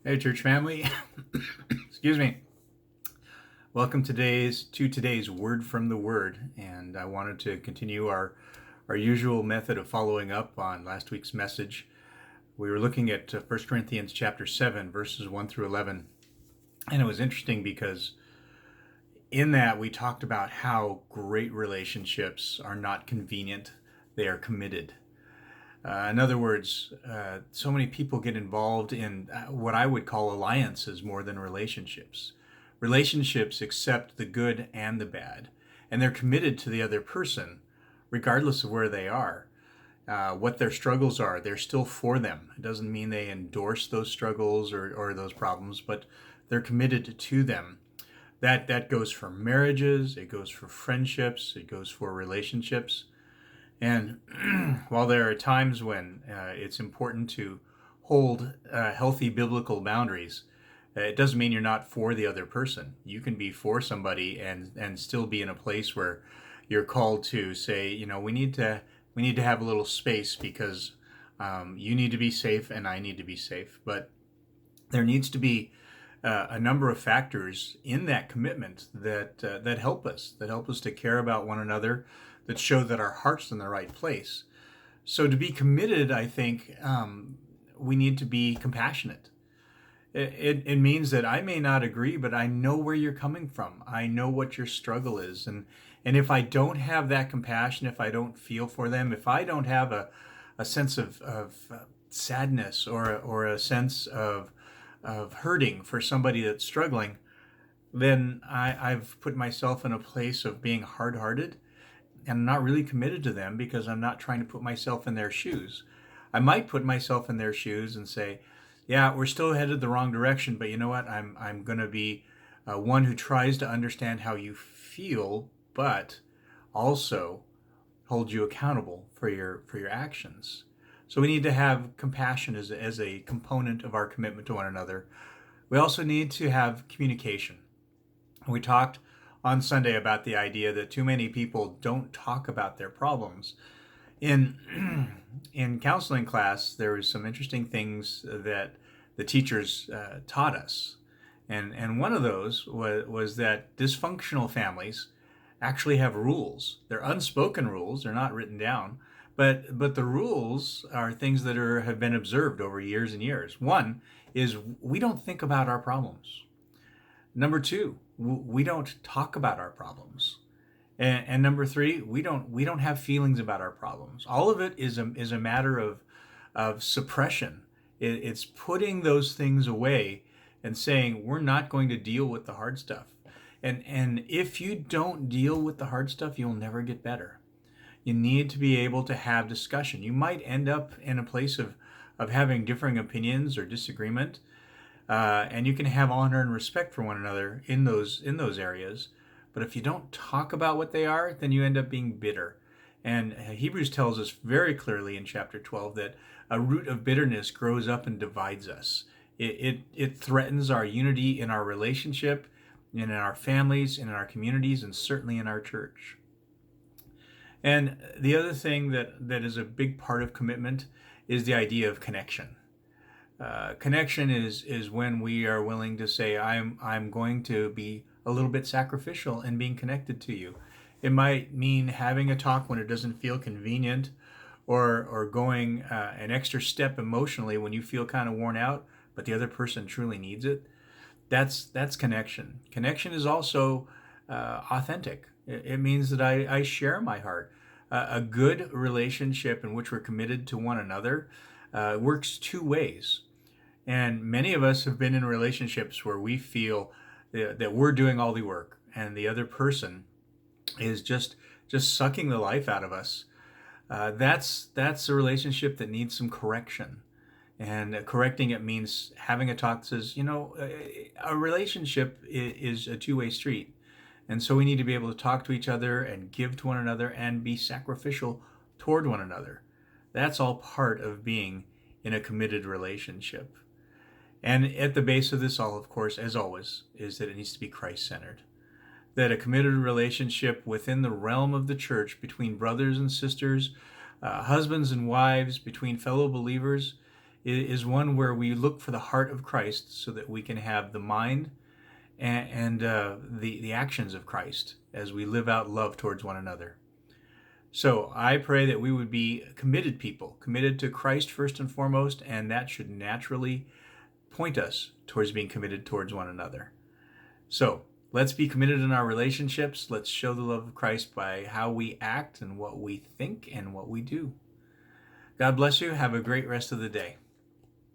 Hey, church family. Excuse me. Welcome to today's word from the Word, and I wanted to continue our usual method of following up on last week's message. We were looking at 1 Corinthians chapter 7, verses 1 through 11, and it was interesting because in that we talked about how great relationships are not convenient; they are committed. In other words, so many people get involved in what I would call alliances more than relationships. Relationships accept the good and the bad, and they're committed to the other person, regardless of where they are. What their struggles are, they're still for them. It doesn't mean they endorse those struggles or those problems, but they're committed to them. That goes for marriages, it goes for friendships, it goes for relationships. And while there are times when it's important to hold healthy biblical boundaries, it doesn't mean you're not for the other person. You can be for somebody and still be in a place where you're called to say, we need to have a little space because you need to be safe and I need to be safe. But there needs to be a number of factors in that commitment that help us to care about one another, that show that our heart's in the right place. So to be committed, I think we need to be compassionate. It means that I may not agree, but I know where you're coming from. I know what your struggle is, and if I don't have that compassion, if I don't feel for them, if I don't have a sense of sadness or a sense of hurting for somebody that's struggling, then I've put myself in a place of being hard-hearted and I'm not really committed to them because I'm not trying to put myself in their shoes. I might put myself in their shoes and say, yeah, we're still headed the wrong direction, but you know what? I'm going to be one who tries to understand how you feel, but also hold you accountable for your actions. So we need to have compassion as a component of our commitment to one another. We also need to have communication. We talked on Sunday about the idea that too many people don't talk about their problems. In in counseling class, there was some interesting things that the teachers taught us, and one of those was that dysfunctional families actually have rules. They're unspoken rules; they're not written down, but the rules are things that have been observed over years and years. One is we don't think about our problems. Number two, we don't talk about our problems. And number three, we don't have feelings about our problems. All of it is a matter of suppression. It's putting those things away and saying we're not going to deal with the hard stuff. And if you don't deal with the hard stuff, you'll never get better. You need to be able to have discussion. You might end up in a place of having differing opinions or disagreement, and you can have honor and respect for one another in those areas. But if you don't talk about what they are, then you end up being bitter. And Hebrews tells us very clearly in chapter 12 that a root of bitterness grows up and divides us. It threatens our unity in our relationship, and in our families, and in our communities, and certainly in our church. And the other thing that is a big part of commitment is the idea of connection. Connection is when we are willing to say, I'm going to be a little bit sacrificial in being connected to you. It might mean having a talk when it doesn't feel convenient, or going an extra step emotionally when you feel kind of worn out, but the other person truly needs it. That's connection. Connection is also authentic. It means that I share my heart. A good relationship in which we're committed to one another works two ways. And many of us have been in relationships where we feel that we're doing all the work and the other person is just sucking the life out of us. That's a relationship that needs some correction. And correcting it means having a talk that says, a relationship is a two-way street. And so we need to be able to talk to each other and give to one another and be sacrificial toward one another. That's all part of being in a committed relationship. And at the base of this all, of course, as always, is that it needs to be Christ-centered. That a committed relationship within the realm of the church between brothers and sisters, husbands and wives, between fellow believers, is one where we look for the heart of Christ so that we can have the mind and the actions of Christ as we live out love towards one another. So I pray that we would be committed people, committed to Christ first and foremost, and that should naturally point us towards being committed towards one another. So let's be committed in our relationships. Let's show the love of Christ by how we act and what we think and what we do. God bless you. Have a great rest of the day.